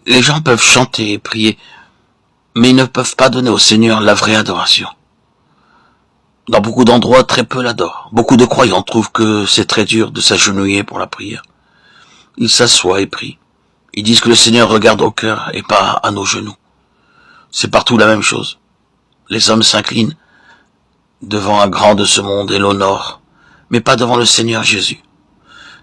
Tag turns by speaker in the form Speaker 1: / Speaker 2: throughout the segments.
Speaker 1: Les gens peuvent chanter et prier, mais ils ne peuvent pas donner au Seigneur la vraie adoration. Dans beaucoup d'endroits, très peu l'adorent. Beaucoup de croyants trouvent que c'est très dur de s'agenouiller pour la prière. Ils s'assoient et prient. Ils disent que le Seigneur regarde au cœur et pas à nos genoux. C'est partout la même chose. Les hommes s'inclinent devant un grand de ce monde et l'honorent, mais pas devant le Seigneur Jésus.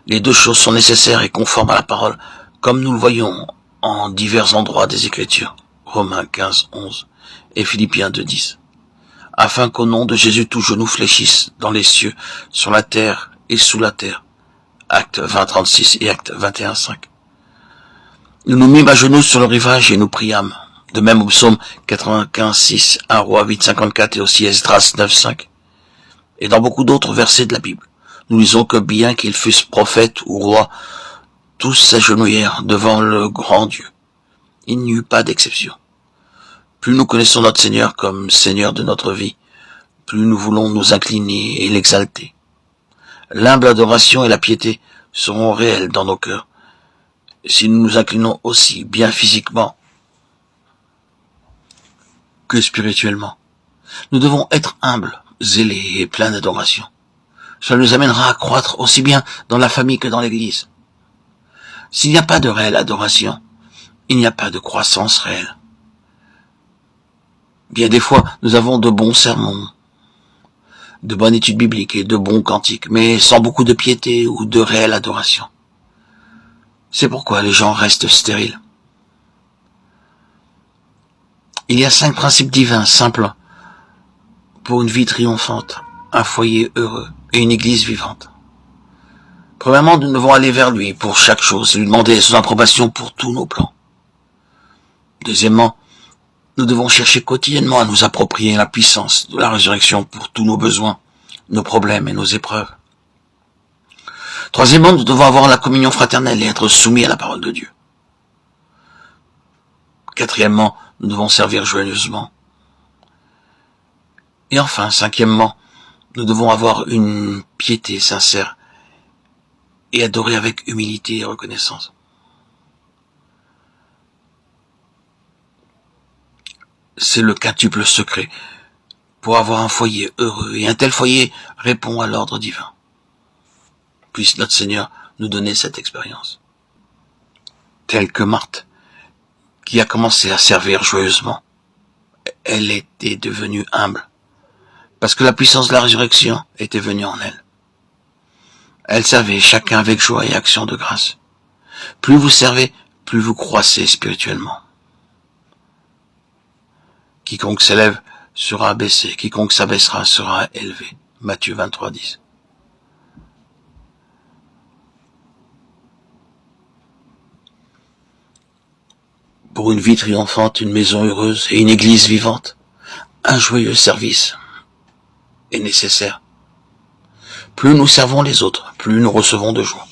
Speaker 1: Les deux choses sont nécessaires et conformes à la parole, comme nous le voyons en divers endroits des Écritures, Romains 15, 11 et Philippiens 2, 10, afin qu'au nom de Jésus tout genou fléchisse dans les cieux, sur la terre et sous la terre, Actes 20, 36 et Actes 21, 5. Nous nous mîmes à genoux sur le rivage et nous priâmes, de même au psaume 95, 6, 1 Roi 8, 54 et aussi Esdras 9, 5, et dans beaucoup d'autres versets de la Bible. Nous lisons que bien qu'ils fussent prophètes ou rois, tous s'agenouillèrent devant le grand Dieu. Il n'y eut pas d'exception. Plus nous connaissons notre Seigneur comme Seigneur de notre vie, plus nous voulons nous incliner et l'exalter. L'humble adoration et la piété seront réelles dans nos cœurs, si nous nous inclinons aussi bien physiquement que spirituellement. Nous devons être humbles, zélés et pleins d'adoration. Cela nous amènera à croître aussi bien dans la famille que dans l'Église. S'il n'y a pas de réelle adoration, il n'y a pas de croissance réelle. Bien des fois, nous avons de bons sermons, de bonnes études bibliques et de bons cantiques, mais sans beaucoup de piété ou de réelle adoration. C'est pourquoi les gens restent stériles. Il y a 5 principes divins simples pour une vie triomphante, un foyer heureux et une église vivante. Premièrement, nous devons aller vers lui pour chaque chose et lui demander son approbation pour tous nos plans. Deuxièmement, nous devons chercher quotidiennement à nous approprier la puissance de la résurrection pour tous nos besoins, nos problèmes et nos épreuves. Troisièmement, nous devons avoir la communion fraternelle et être soumis à la parole de Dieu. Quatrièmement, nous devons servir joyeusement. Et enfin, cinquièmement, nous devons avoir une piété sincère et adorer avec humilité et reconnaissance. C'est le quintuple secret pour avoir un foyer heureux, et un tel foyer répond à l'ordre divin. Puisse notre Seigneur nous donner cette expérience. Telle que Marthe, qui a commencé à servir joyeusement, elle était devenue humble, parce que la puissance de la résurrection était venue en elle. Elle servait chacun avec joie et action de grâce. Plus vous servez, plus vous croissez spirituellement. Quiconque s'élève sera abaissé, quiconque s'abaissera sera élevé. Matthieu 23, 10. Pour une vie triomphante, une maison heureuse et une église vivante, un joyeux service est nécessaire. Plus nous servons les autres, plus nous recevons de joie.